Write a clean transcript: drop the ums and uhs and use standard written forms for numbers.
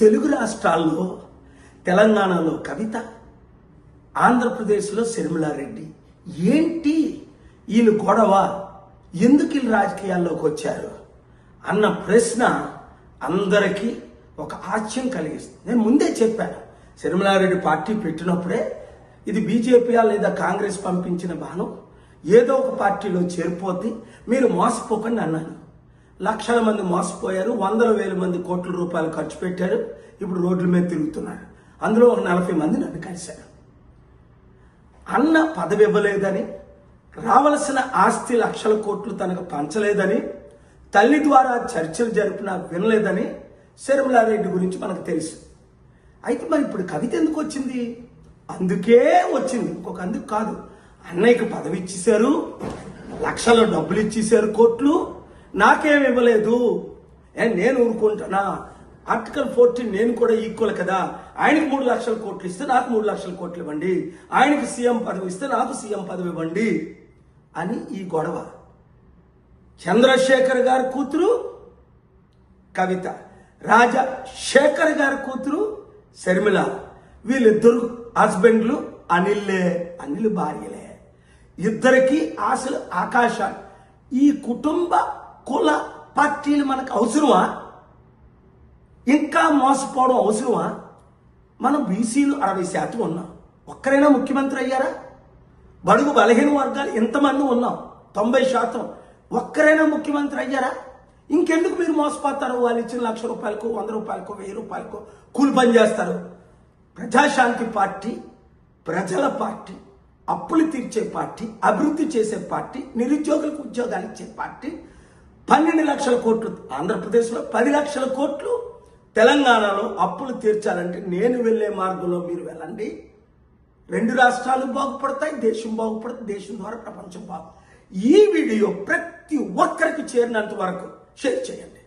తెలుగు రాష్ట్రాల్లో తెలంగాణలో కవిత, ఆంధ్రప్రదేశ్లో శర్మిలారెడ్డి, ఏంటి వీళ్ళు గొడవ, ఎందుకు వీళ్ళు రాజకీయాల్లోకి వచ్చారు అన్న ప్రశ్న అందరికీ ఒక ఆశ్చర్యం కలిగిస్తుంది. నేను ముందే చెప్పాను, శర్మిలారెడ్డి పార్టీ పెట్టినప్పుడే ఇది బీజేపీ లేదా కాంగ్రెస్ పంపించిన బాణం, ఏదో ఒక పార్టీలో చేరిపోద్ది, మీరు మోసపోకండి అన్నాను. లక్షల మంది మోసపోయారు, వందల వేల మంది కోట్ల రూపాయలు ఖర్చు పెట్టారు, ఇప్పుడు రోడ్ల మీద తిరుగుతున్నారు. అందులో ఒక 40 మంది నన్ను కలిశారు. అన్న పదవి ఇవ్వలేదని, రావలసిన ఆస్తి లక్షల కోట్లు తనకు పంచలేదని, తల్లి ద్వారా చర్చలు జరిపినా వినలేదని శర్మిలారెడ్డి గురించి మనకు తెలుసు. అయితే మరి ఇప్పుడు కవిత ఎందుకు వచ్చింది? అందుకే వచ్చింది, ఇంకొక అందుకు కాదు. అన్నయ్యకి పదవి ఇచ్చేశారు, లక్షల డబ్బులు ఇచ్చేశారు, కోట్లు, నాకేమి ఇవ్వలేదు, నేను ఊరుకుంటానా? ఆర్టికల్ 14 నేను కూడా ఈక్వల్ కదా, ఆయనకి 3 లక్షల కోట్లు ఇస్తే నాకు 3 లక్షల కోట్లు ఇవ్వండి, ఆయనకి సీఎం పదవి ఇస్తే నాకు సీఎం పదవి ఇవ్వండి అని ఈ గొడవ. చంద్రశేఖర్ గారి కూతురు కవిత, రాజశేఖర్ గారి కూతురు శర్మిల, వీళ్ళిద్దరు హస్బెండ్లు అనిల్ భార్యలే. ఇద్దరికి ఆశలు ఆకాశాలు. ఈ కుటుంబ కుల పార్టీలు మనకు అవసరమా? ఇంకా మోసపోవడం అవసరమా? మనం బీసీలు 60% ఉన్నాం, ఒక్కరైనా ముఖ్యమంత్రి అయ్యారా? బడుగు బలహీన వర్గాలు ఎంతమంది ఉన్నాం, 90%, ఒక్కరైనా ముఖ్యమంత్రి అయ్యారా? ఇంకెందుకు మీరు మోసపోతారు? వాళ్ళు ఇచ్చిన 1,00,000 రూపాయలకు, 100 రూపాయలకు, 1000 రూపాయలకు కూలి పని చేస్తారు. ప్రజాశాంతి పార్టీ ప్రజల పార్టీ, అప్పులు తీర్చే పార్టీ, అభివృద్ధి చేసే పార్టీ, నిరుద్యోగులకు ఉద్యోగాలు ఇచ్చే పార్టీ. 12 లక్షల కోట్లు ఆంధ్రప్రదేశ్లో, 10 లక్షల కోట్లు తెలంగాణలో అప్పులు తీర్చాలంటే నేను వెళ్ళే మార్గంలో మీరు వెళ్ళండి. 2 రాష్ట్రాలు బాగుపడతాయి, దేశం బాగుపడుతుంది, దేశం ద్వారా ప్రపంచం బాగు. ఈ వీడియో ప్రతి ఒక్కరికి చేరినంత వరకు షేర్ చేయండి.